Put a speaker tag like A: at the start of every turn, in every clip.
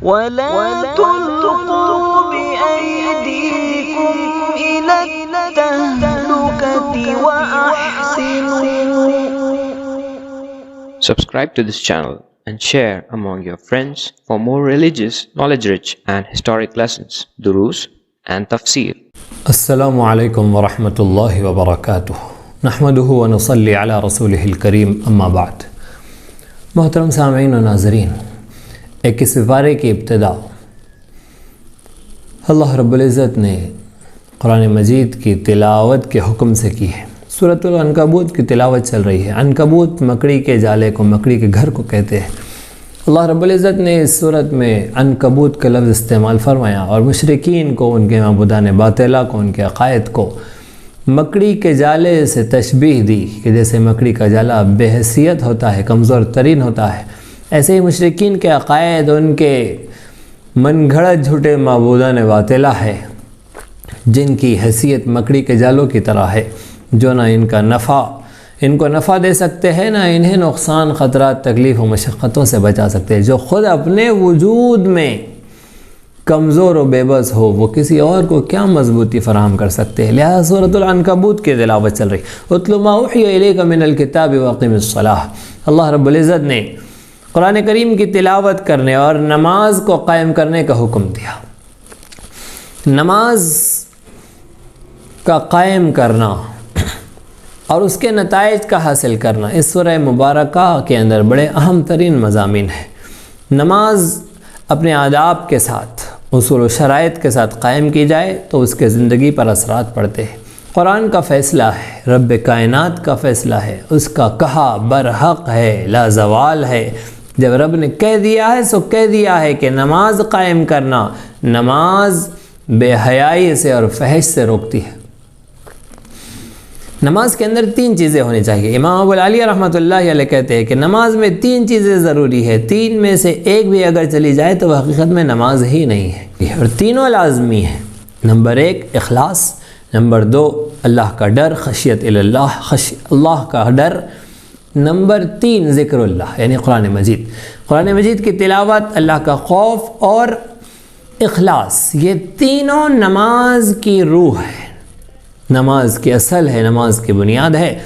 A: ولا تلقوا بأيديكم إلى التهلكة وأحسنوا.
B: Subscribe to this channel and share among your friends for more religious, knowledge-rich and historic lessons, durus and tafsir.
C: السلام علیکم ورحمۃ اللہ وبرکاتہ. نحمدہ ونصلی علی رسولہ الکریم، اما بعد. محترم سامعین و ناظرین، ایک اس پارے کی ابتدا اللہ رب العزت نے قرآن مجید کی تلاوت کے حکم سے کی ہے. سورۃ العنکبوت کی تلاوت چل رہی ہے. عنکبوت مکڑی کے جالے کو، مکڑی کے گھر کو کہتے ہیں. اللہ رب العزت نے اس صورت میں عنکبوت کا لفظ استعمال فرمایا اور مشرکین کو، ان کے معبودان باطلہ کو، ان کے عقائد کو مکڑی کے جالے سے تشبیہ دی کہ جیسے مکڑی کا جالا بے حیثیت ہوتا ہے، کمزور ترین ہوتا ہے، ایسے ہی مشرکین کے عقائد، ان کے من گھڑت جھوٹے معبودان باطلہ ہے جن کی حیثیت مکڑی کے جالوں کی طرح ہے، جو نہ ان کو نفع دے سکتے ہیں، نہ انہیں نقصان، خطرات، تکلیف و مشقتوں سے بچا سکتے ہیں. جو خود اپنے وجود میں کمزور و بے بس ہو، وہ کسی اور کو کیا مضبوطی فراہم کر سکتے ہیں. لہذا سورۃ العنکبوت کی تلاوت چل رہی. اتل ما اوحی الیک من الکتاب واقم الصلاۃ. اللہ رب العزت نے قرآن کریم کی تلاوت کرنے اور نماز کو قائم کرنے کا حکم دیا. نماز کا قائم کرنا اور اس کے نتائج کا حاصل کرنا اس سورہ مبارکہ کے اندر بڑے اہم ترین مضامین ہیں. نماز اپنے آداب کے ساتھ، اصول و شرائط کے ساتھ قائم کی جائے تو اس کے زندگی پر اثرات پڑتے ہیں. قرآن کا فیصلہ ہے، رب کائنات کا فیصلہ ہے، اس کا کہا برحق ہے، لازوال ہے. جب رب نے کہہ دیا ہے سو کہہ دیا ہے کہ نماز قائم کرنا، نماز بے حیائی سے اور فحش سے روکتی ہے. نماز کے اندر 3 چیزیں ہونی چاہیے. امام ابو العالیہ رحمۃ اللہ علیہ کہتے ہیں کہ نماز میں 3 چیزیں ضروری ہے. 3 میں سے ایک بھی اگر چلی جائے تو وہ حقیقت میں نماز ہی نہیں ہے، اور تینوں لازمی ہیں. نمبر 1 اخلاص، نمبر 2 اللہ کا ڈر، خشیت اللہ، اللہ کا ڈر. نمبر 3 ذکر اللہ یعنی قرآن مجید. قرآن مجید کی تلاوت، اللہ کا خوف اور اخلاص، یہ تینوں نماز کی روح ہے، نماز کی اصل ہے، نماز کی بنیاد ہے.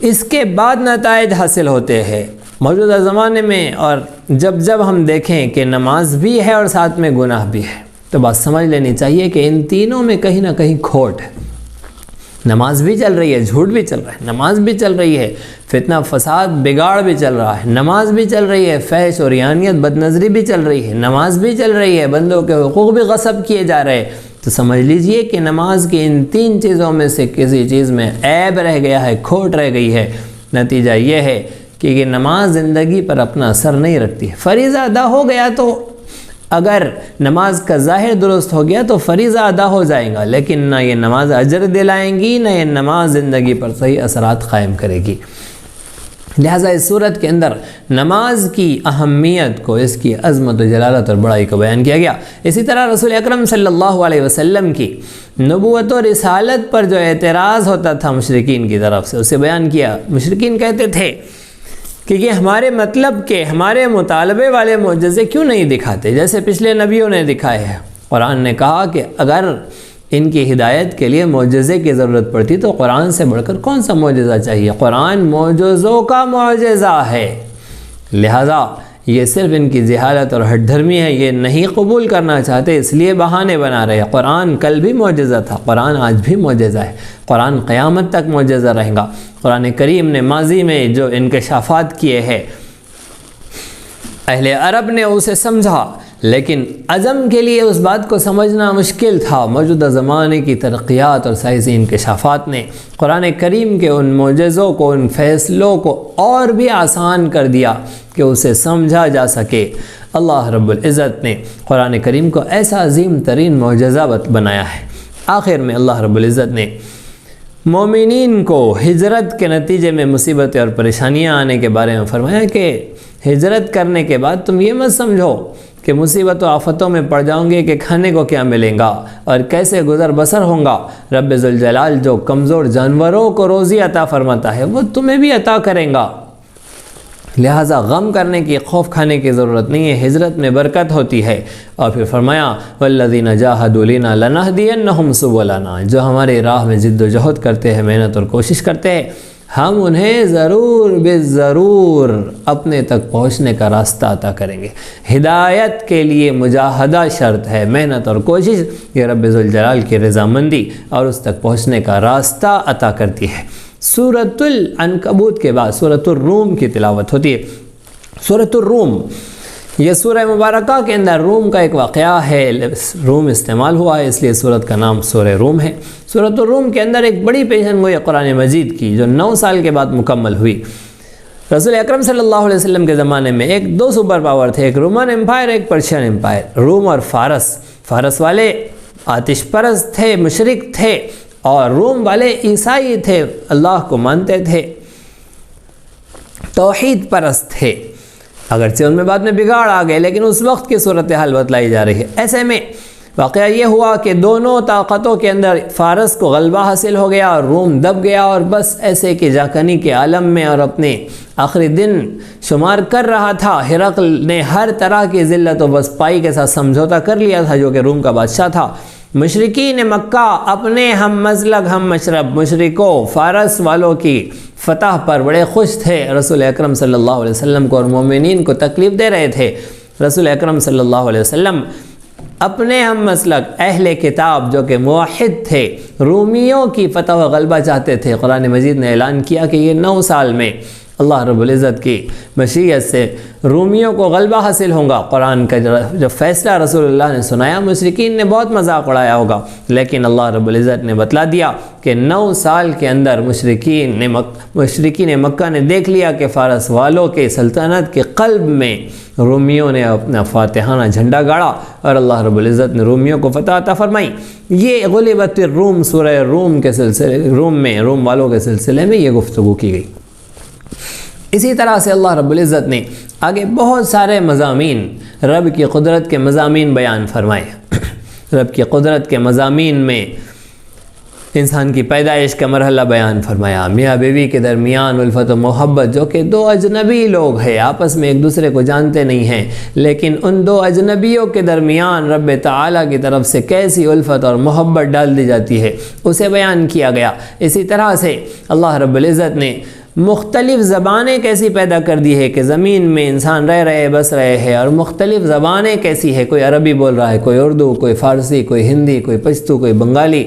C: اس کے بعد نتائج حاصل ہوتے ہیں موجودہ زمانے میں. اور جب ہم دیکھیں کہ نماز بھی ہے اور ساتھ میں گناہ بھی ہے تو بات سمجھ لینی چاہیے کہ ان تینوں میں کہیں نہ کہیں کھوٹ ہے. نماز بھی چل رہی ہے، جھوٹ بھی چل رہا ہے، نماز بھی چل رہی ہے، فتنہ فساد بگاڑ بھی چل رہا ہے، نماز بھی چل رہی ہے، فحش اور عیانیت بد نظری بھی چل رہی ہے، نماز بھی چل رہی ہے، بندوں کے حقوق بھی غصب کیے جا رہے ہیں. تو سمجھ لیجئے کہ نماز کی ان 3 چیزوں میں سے کسی چیز میں عیب رہ گیا ہے، کھوٹ رہ گئی ہے. نتیجہ یہ ہے کہ یہ نماز زندگی پر اپنا اثر نہیں رکھتی. فریضہ ادا ہو گیا تو اگر نماز کا ظاہر درست ہو گیا تو فریضہ ادا ہو جائے گا، لیکن نہ یہ نماز اجر دلائیں گی، نہ یہ نماز زندگی پر صحیح اثرات قائم کرے گی. لہٰذا اس صورت کے اندر نماز کی اہمیت کو، اس کی عظمت و جلالت اور بڑائی کو بیان کیا گیا. اسی طرح رسول اکرم صلی اللہ علیہ وسلم کی نبوت و رسالت پر جو اعتراض ہوتا تھا مشرکین کی طرف سے، اسے بیان کیا. مشرکین کہتے تھے کہ یہ ہمارے مطلب کے، ہمارے مطالبے والے معجزے کیوں نہیں دکھاتے جیسے پچھلے نبیوں نے دکھائے ہیں. قرآن نے کہا کہ اگر ان کی ہدایت کے لیے معجزے کی ضرورت پڑتی تو قرآن سے بڑھ کر کون سا معجزہ چاہیے. قرآن معجزوں کا معجزہ ہے. لہذا یہ صرف ان کی جہالت اور ہٹ دھرمی ہے، یہ نہیں قبول کرنا چاہتے، اس لیے بہانے بنا رہے. قرآن کل بھی معجزہ تھا، قرآن آج بھی معجزہ ہے، قرآن قیامت تک معجزہ رہے گا. قرآن کریم نے ماضی میں جو انکشافات کیے ہیں، اہل عرب نے اسے سمجھا، لیکن عجم کے لیے اس بات کو سمجھنا مشکل تھا. موجودہ زمانے کی ترقیات اور سائنسی انکشافات نے قرآن کریم کے ان معجزوں کو، ان فیصلوں کو اور بھی آسان کر دیا کہ اسے سمجھا جا سکے. اللہ رب العزت نے قرآن کریم کو ایسا عظیم ترین معجزہ بنایا ہے. آخر میں اللہ رب العزت نے مومنین کو ہجرت کے نتیجے میں مصیبتیں اور پریشانیاں آنے کے بارے میں فرمایا کہ ہجرت کرنے کے بعد تم یہ مت سمجھو کہ مصیبت و آفتوں میں پڑ جاؤں گے کہ کھانے کو کیا ملیں گا اور کیسے گزر بسر ہوں گا. رب ذوالجلال جو کمزور جانوروں کو روزی عطا فرماتا ہے وہ تمہیں بھی عطا کریں گا. لہٰذا غم کرنے کی، خوف کھانے کی ضرورت نہیں ہے، ہجرت میں برکت ہوتی ہے۔ اور پھر فرمایا وَالَّذِينَ جَاهَدُوا لَنَا لَنَهْدِيَنَّهُمْ سُبُلَنَا، جو ہمارے راہ میں جد و جہد کرتے ہیں، محنت اور کوشش کرتے ہیں، ہم انہیں ضرور ضرور اپنے تک پہنچنے کا راستہ عطا کریں گے۔ ہدایت کے لیے مجاہدہ شرط ہے، محنت اور کوشش یہ رب ذوالجلال کی رضامندی اور اس تک پہنچنے کا راستہ عطا کرتی ہے۔ سورۃ العنکبوت کے بعد سورۃ الروم کی تلاوت ہوتی ہے۔ سورۃ الروم، یہ سورہ مبارکہ کے اندر روم کا ایک واقعہ ہے، روم استعمال ہوا ہے اس لیے سورت کا نام سورہ روم ہے۔ سورۃ الروم کے اندر ایک بڑی پیشن گوئی قرآن مجید کی جو 9 سال کے بعد مکمل ہوئی۔ رسول اکرم صلی اللہ علیہ وسلم کے زمانے میں دو سپر پاور تھے، ایک رومن امپائر، ایک پرشین امپائر۔ روم اور فارس والے آتش پرست تھے، مشرک تھے، اور روم والے عیسائی تھے، اللہ کو مانتے تھے، توحید پرست تھے۔ اگرچہ ان میں بعد میں بگاڑ آ گئے، لیکن اس وقت کی صورتحال بتلائی جا رہی ہے۔ ایسے میں واقعہ یہ ہوا کہ دونوں طاقتوں کے اندر فارس کو غلبہ حاصل ہو گیا اور روم دب گیا، اور بس ایسے کہ جاکنی کے عالم میں اور اپنے آخری دن شمار کر رہا تھا۔ ہرقل نے ہر طرح کی ذلت و بسپائی کے ساتھ سمجھوتا کر لیا تھا، جو کہ روم کا بادشاہ تھا۔ مشرکین مکہ اپنے ہم مسلک ہم مشرب مشرکوں فارس والوں کی فتح پر بڑے خوش تھے، رسول اکرم صلی اللہ علیہ وسلم کو اور مومنین کو تکلیف دے رہے تھے۔ رسول اکرم صلی اللہ علیہ وسلم اپنے ہم مسلک اہل کتاب جو کہ موحد تھے، رومیوں کی فتح و غلبہ چاہتے تھے۔ قرآن مجید نے اعلان کیا کہ یہ 9 سال میں اللہ رب العزت کی مشیت سے رومیوں کو غلبہ حاصل ہوگا۔ قرآن کا جو فیصلہ رسول اللہ نے سنایا، مشرکین نے بہت مذاق اڑایا ہوگا، لیکن اللہ رب العزت نے بتلا دیا کہ 9 سال کے اندر مشرکین مکہ نے دیکھ لیا کہ فارس والوں کے سلطنت کے قلب میں رومیوں نے اپنا فاتحانہ جھنڈا گاڑا، اور اللہ رب العزت نے رومیوں کو فتح عطا فرمائی۔ یہ غلبت الروم سورہ روم کے سلسلے، روم والوں کے سلسلے میں یہ گفتگو کی گئی۔ اسی طرح سے اللہ رب العزت نے آگے بہت سارے مضامین، رب کی قدرت کے مضامین بیان فرمائے۔ رب کی قدرت کے مضامین میں انسان کی پیدائش کا مرحلہ بیان فرمایا، میاں بیوی کے درمیان الفت و محبت، جو کہ 2 اجنبی لوگ ہیں، آپس میں ایک دوسرے کو جانتے نہیں ہیں، لیکن ان 2 اجنبیوں کے درمیان رب تعالیٰ کی طرف سے کیسی الفت اور محبت ڈال دی جاتی ہے، اسے بیان کیا گیا۔ اسی طرح سے اللہ رب العزت نے مختلف زبانیں کیسی پیدا کر دی ہے کہ زمین میں انسان بس رہے ہیں، اور مختلف زبانیں کیسی ہے، کوئی عربی بول رہا ہے، کوئی اردو، کوئی فارسی، کوئی ہندی، کوئی پشتو، کوئی بنگالی،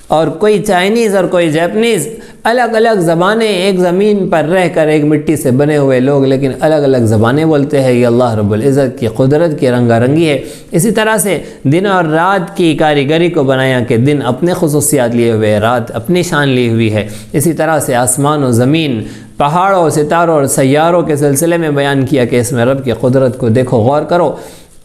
C: اور کوئی چائنیز اور کوئی جاپنیز، الگ الگ زبانیں، ایک زمین پر رہ کر ایک مٹی سے بنے ہوئے لوگ لیکن الگ الگ زبانیں بولتے ہیں۔ یہ اللہ رب العزت کی قدرت کی رنگا رنگی ہے۔ اسی طرح سے دن اور رات کی کاریگری کو بنایا کہ دن اپنے خصوصیات لیے ہوئے، رات اپنی شان لی ہوئی ہے۔ اسی طرح سے آسمان و زمین، پہاڑوں، ستاروں اور سیاروں کے سلسلے میں بیان کیا کہ اس میں رب کی قدرت کو دیکھو، غور کرو۔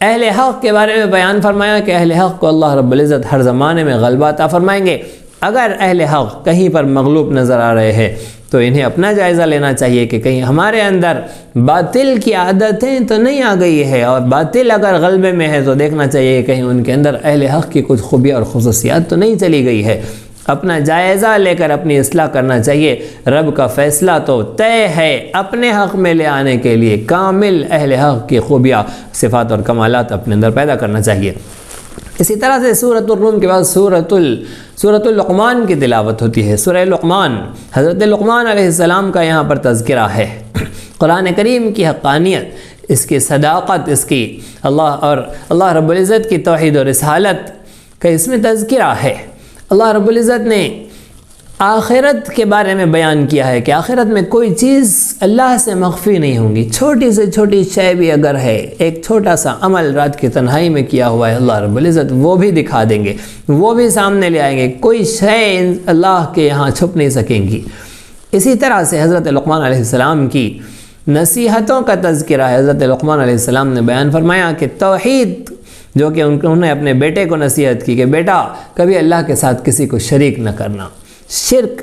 C: اہل حق کے بارے میں بیان فرمایا کہ اہل حق کو اللہ رب العزت ہر زمانے میں غلبہ عطا فرمائیں گے۔ اگر اہل حق کہیں پر مغلوب نظر آ رہے ہیں تو انہیں اپنا جائزہ لینا چاہیے کہ کہیں ہمارے اندر باطل کی عادتیں تو نہیں آ گئی ہے، اور باطل اگر غلبے میں ہے تو دیکھنا چاہیے کہ کہیں ان کے اندر اہل حق کی کچھ خوبیاں اور خصوصیات تو نہیں چلی گئی ہے۔ اپنا جائزہ لے کر اپنی اصلاح کرنا چاہیے۔ رب کا فیصلہ تو طے ہے اپنے حق میں لے آنے کے لیے، کامل اہل حق کی خوبیاں، صفات اور کمالات اپنے اندر پیدا کرنا چاہیے۔ اسی طرح سے سورۃ الروم کے بعد سورۃ اللقمان کی تلاوت ہوتی ہے۔ سورہ لقمان، حضرت لقمان علیہ السلام کا یہاں پر تذکرہ ہے۔ قرآن کریم کی حقانیت، اس کی صداقت، اس کی اللہ رب العزت کی توحید اور رسالت کا اس میں تذکرہ ہے۔ اللہ رب العزت نے آخرت کے بارے میں بیان کیا ہے کہ آخرت میں کوئی چیز اللہ سے مخفی نہیں ہوں گی۔ چھوٹی سے چھوٹی شے بھی اگر ہے، ایک چھوٹا سا عمل رات کی تنہائی میں کیا ہوا ہے، اللہ رب العزت وہ بھی دکھا دیں گے، وہ بھی سامنے لے آئیں گے۔ کوئی شے اللہ کے یہاں چھپ نہیں سکیں گی۔ اسی طرح سے حضرت لقمان علیہ السلام کی نصیحتوں کا تذکرہ ہے۔ حضرت لقمان علیہ السلام نے بیان فرمایا کہ توحید، جو کہ انہوں نے اپنے بیٹے کو نصیحت کی کہ بیٹا کبھی اللہ کے ساتھ کسی کو شریک نہ کرنا، شرک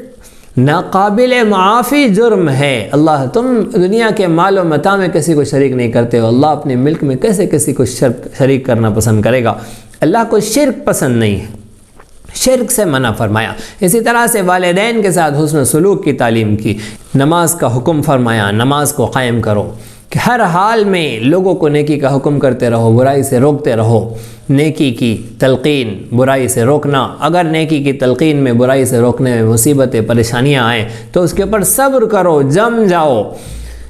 C: ناقابل معافی جرم ہے۔ اللہ، تم دنیا کے مال و متاع میں کسی کو شریک نہیں کرتے ہو، اللہ اپنے ملک میں کیسے کسی کو شریک کرنا پسند کرے گا؟ اللہ کو شرک پسند نہیں ہے، شرک سے منع فرمایا۔ اسی طرح سے والدین کے ساتھ حسن سلوک کی تعلیم کی، نماز کا حکم فرمایا، نماز کو قائم کرو۔ کہ ہر حال میں لوگوں کو نیکی کا حکم کرتے رہو، برائی سے روکتے رہو۔ نیکی کی تلقین، برائی سے روکنا، اگر نیکی کی تلقین میں برائی سے روکنے میں مصیبتیں پریشانیاں آئیں تو اس کے اوپر صبر کرو، جم جاؤ۔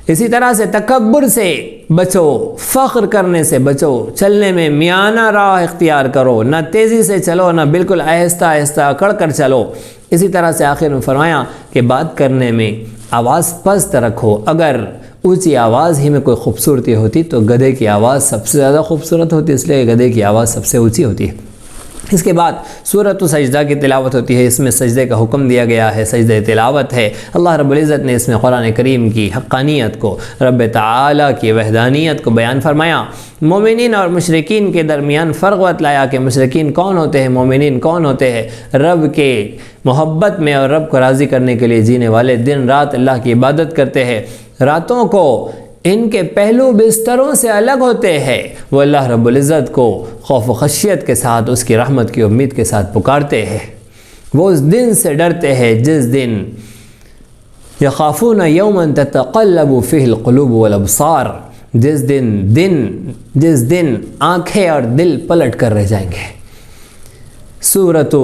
C: اسی طرح سے تکبر سے بچو، فخر کرنے سے بچو، چلنے میں میانہ راہ اختیار کرو، نہ تیزی سے چلو نہ بالکل آہستہ آہستہ اکڑ کر چلو۔ اسی طرح سے آخر میں فرمایا کہ بات کرنے میں آواز پست رکھو، اگر اونچی آواز ہی میں کوئی خوبصورتی ہوتی تو گدھے کی آواز سب سے زیادہ خوبصورت ہوتی، اس لیے گدھے کی آواز سب سے اونچی ہوتی ہے۔ اس کے بعد سورۃ سجدہ کی تلاوت ہوتی ہے، اس میں سجدے کا حکم دیا گیا ہے، سجدہ تلاوت ہے۔ اللہ رب العزت نے اس میں قرآن کریم کی حقانیت کو، رب تعالیٰ کی وحدانیت کو بیان فرمایا۔ مومنین اور مشرکین کے درمیان فرق بتلایا کہ مشرکین کون ہوتے ہیں، مومنین کون ہوتے ہیں۔ رب کے محبت میں اور رب کو راضی کرنے کے لیے جینے والے دن رات اللہ کی عبادت کرتے ہیں، راتوں کو ان کے پہلو بستروں سے الگ ہوتے ہیں، وہ اللہ رب العزت کو خوف و خشیت کے ساتھ، اس کی رحمت کی امید کے ساتھ پکارتے ہیں۔ وہ اس دن سے ڈرتے ہیں جس دن یخافون یوما تتقلب فیہ القلوب والابصار، جس دن آنکھیں اور دل پلٹ کر رہ جائیں گے۔ سورۃ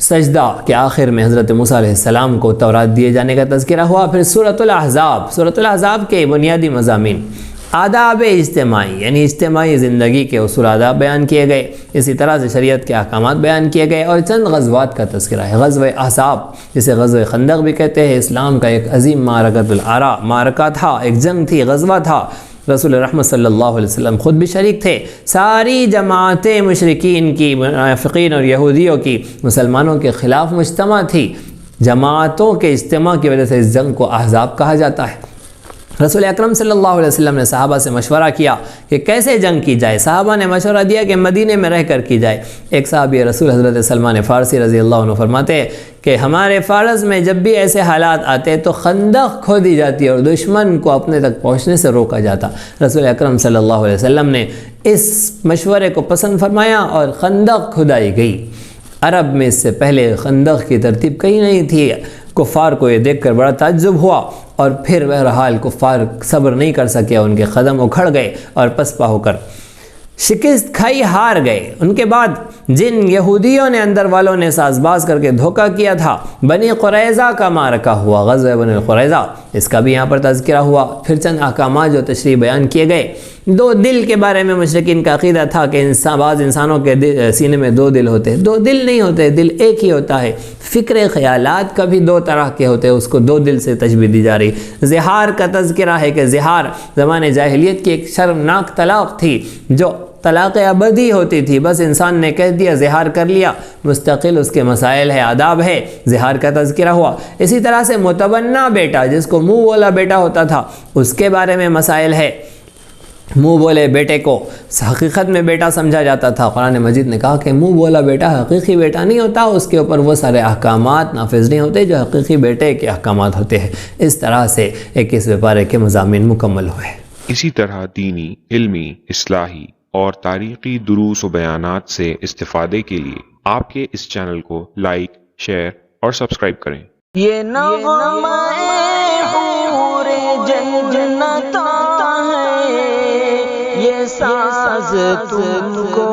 C: سجدہ کے آخر میں حضرت موسیٰ علیہ السلام کو تورات دیے جانے کا تذکرہ ہوا۔ پھر سورۃ الاحزاب کے بنیادی مضامین، آداب اجتماعی یعنی اجتماعی زندگی کے اصول آداب بیان کیے گئے، اسی طرح سے شریعت کے احکامات بیان کیے گئے، اور چند غزوات کا تذکرہ ہے۔ غزوہ احزاب جسے غزوہ خندق بھی کہتے ہیں، اسلام کا ایک عظیم معرکۃ العراء معرکہ تھا، ایک جنگ تھی، غزوہ تھا۔ رسول رحمت صلی اللہ علیہ وسلم خود بھی شریک تھے۔ ساری جماعتیں مشرکین کی، منافقین اور یہودیوں کی مسلمانوں کے خلاف مجتمع تھی۔ جماعتوں کے اجتماع کی وجہ سے اس جنگ کو احزاب کہا جاتا ہے۔ رسول اکرم صلی اللہ علیہ وسلم نے صحابہ سے مشورہ کیا کہ کیسے جنگ کی جائے۔ صحابہ نے مشورہ دیا کہ مدینے میں رہ کر کی جائے۔ ایک صحابی رسول حضرت سلمان فارسی رضی اللہ عنہ فرماتے ہیں کہ ہمارے فارس میں جب بھی ایسے حالات آتے تو خندق کھودی جاتی اور دشمن کو اپنے تک پہنچنے سے روکا جاتا۔ رسول اکرم صلی اللہ علیہ وسلم نے اس مشورے کو پسند فرمایا اور خندق کھدائی گئی۔ عرب میں اس سے پہلے خندق کی ترتیب کہیں نہیں تھی۔ کفار کو یہ دیکھ کر بڑا تعجب ہوا، اور پھر بہرحال کفار صبر نہیں کر سکے، ان کے قدم اکھڑ گئے اور پسپا ہو کر شکست کھائی ہار گئے۔ ان کے بعد جن یہودیوں نے اندر والوں نے ساز باز کر کے دھوکہ کیا تھا، بنی قریظہ کا معرکہ ہوا، غزوہ بنی قریظہ، اس کا بھی یہاں پر تذکرہ ہوا۔ پھر چند احکامات جو تشریح بیان کیے گئے۔ دو دل کے بارے میں مشرکین کا عقیدہ تھا کہ بعض انسانوں کے سینے میں دو دل ہوتے ہیں، دو دل نہیں ہوتے، دل ایک ہی ہوتا ہے۔ فکر خیالات کا بھی دو طرح کے ہوتے ہیں، اس کو دو دل سے تشبیہ دی جا رہی۔ زہار کا تذکرہ ہے کہ زہار زمانے جاہلیت کی ایک شرمناک طلاق تھی جو طلاق ابدی ہوتی تھی، بس انسان نے کہہ دیا زہار کر لیا، مستقل اس کے مسائل ہے، آداب ہے، زہار کا تذکرہ ہوا۔ اسی طرح سے متبنہ بیٹا، جس کو منہ بولا بیٹا ہوتا تھا، اس کے بارے میں مسائل ہے۔ منہ بولے بیٹے کو حقیقت میں بیٹا سمجھا جاتا تھا، قرآن مجید نے کہا کہ منہ بولا بیٹا حقیقی بیٹا نہیں ہوتا، اس کے اوپر وہ سارے احکامات نافذ نہیں ہوتے جو حقیقی بیٹے کے احکامات ہوتے ہیں۔ اس طرح سے 21ویں پارے کے مضامین مکمل ہوئے۔
D: اسی طرح دینی، علمی، اصلاحی اور تاریخی دروس و بیانات سے استفادے کے لیے آپ کے اس چینل کو لائک، شیئر اور سبسکرائب کریں۔
A: یہ نغمہ حور جنت ہے، یہ ساز تم کو